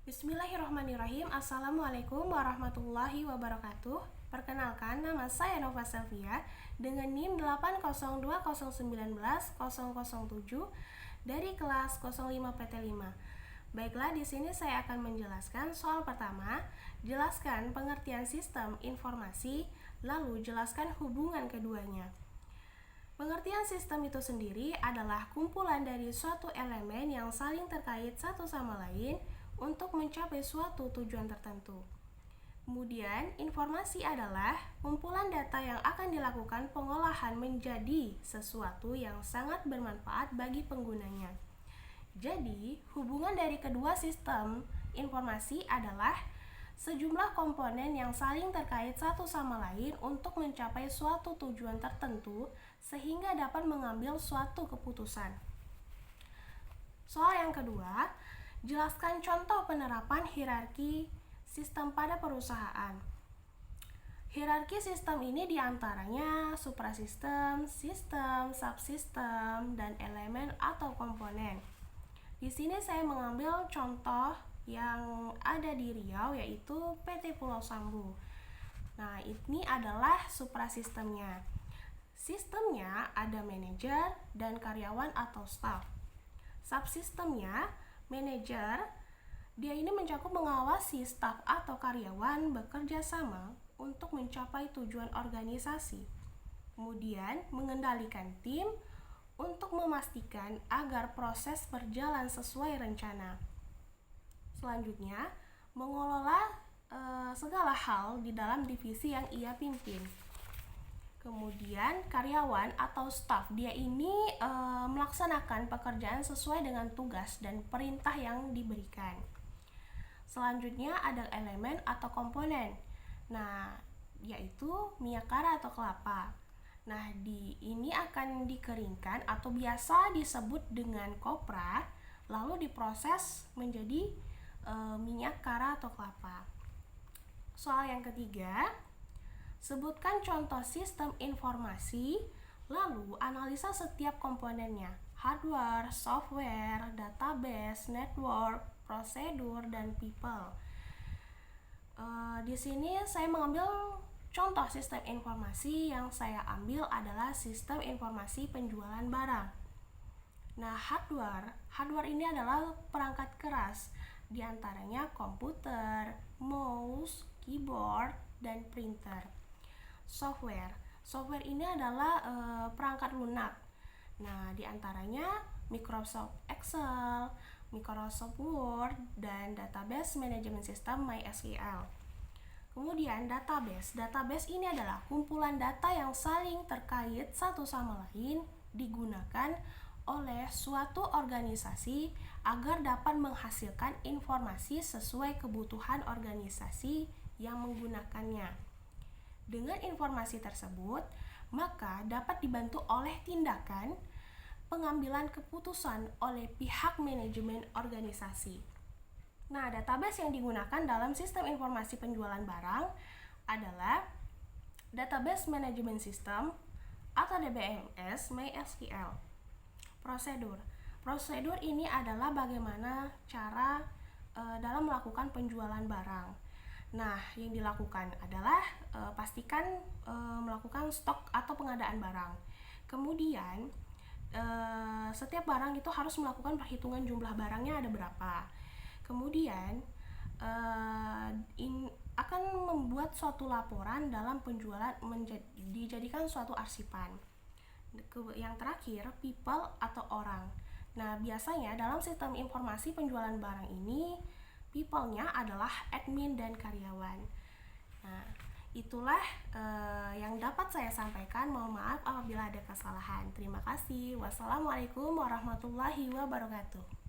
Bismillahirrahmanirrahim. Assalamualaikum warahmatullahi wabarakatuh. Perkenalkan, nama saya Nova Selvia dengan NIM 802019007 dari kelas 05 PT5. Baiklah, di sini saya akan menjelaskan soal pertama. Jelaskan pengertian sistem informasi, lalu jelaskan hubungan keduanya. Pengertian sistem itu sendiri adalah kumpulan dari suatu elemen yang saling terkait satu sama lain untuk mencapai suatu tujuan tertentu. Kemudian, informasi adalah kumpulan data yang akan dilakukan pengolahan menjadi sesuatu yang sangat bermanfaat bagi penggunanya. Jadi, hubungan dari kedua sistem informasi adalah sejumlah komponen yang saling terkait satu sama lain untuk mencapai suatu tujuan tertentu sehingga dapat mengambil suatu keputusan. Soal yang kedua, jelaskan contoh penerapan hierarki sistem pada perusahaan. Hierarki sistem ini diantaranya suprasistem, sistem, subsistem, dan elemen atau komponen. Di sini saya mengambil contoh yang ada di Riau, yaitu PT Pulau Sambu. Nah, ini adalah suprasistemnya. Sistemnya ada manajer dan karyawan atau staff. Subsistemnya manajer, dia ini mencakup mengawasi staf atau karyawan bekerja sama untuk mencapai tujuan organisasi. Kemudian mengendalikan tim untuk memastikan agar proses berjalan sesuai rencana. Selanjutnya, mengelola segala hal di dalam divisi yang ia pimpin. Kemudian karyawan atau staf, dia ini melaksanakan pekerjaan sesuai dengan tugas dan perintah yang diberikan. Selanjutnya ada elemen atau komponen. Nah, yaitu minyak kara atau kelapa. Nah, ini akan dikeringkan atau biasa disebut dengan kopra, lalu diproses menjadi minyak kara atau kelapa. Soal yang ketiga, sebutkan contoh sistem informasi, lalu analisa setiap komponennya, hardware, software, database, network, prosedur, dan people. Di sini saya mengambil contoh sistem informasi yang saya ambil adalah sistem informasi penjualan barang. Nah, hardware ini adalah perangkat keras, diantaranya komputer, mouse, keyboard, dan printer. Software ini adalah perangkat lunak. Nah, diantaranya Microsoft Excel, Microsoft Word, dan database management system MySQL. Kemudian database ini adalah kumpulan data yang saling terkait satu sama lain digunakan oleh suatu organisasi agar dapat menghasilkan informasi sesuai kebutuhan organisasi yang menggunakannya. Dengan informasi tersebut, maka dapat dibantu oleh tindakan pengambilan keputusan oleh pihak manajemen organisasi. Nah, database yang digunakan dalam sistem informasi penjualan barang adalah Database Management System atau DBMS MySQL. Prosedur ini adalah bagaimana cara dalam melakukan penjualan barang. Nah, yang dilakukan adalah pastikan melakukan stok atau pengadaan barang. Kemudian setiap barang itu harus melakukan perhitungan jumlah barangnya ada berapa. Kemudian akan membuat suatu laporan dalam penjualan dijadikan suatu arsipan. Yang terakhir, people atau orang. Nah, biasanya dalam sistem informasi penjualan barang ini people-nya adalah admin dan karyawan. Nah, itulah yang dapat saya sampaikan. Mohon maaf apabila ada kesalahan. Terima kasih. Wassalamualaikum warahmatullahi wabarakatuh.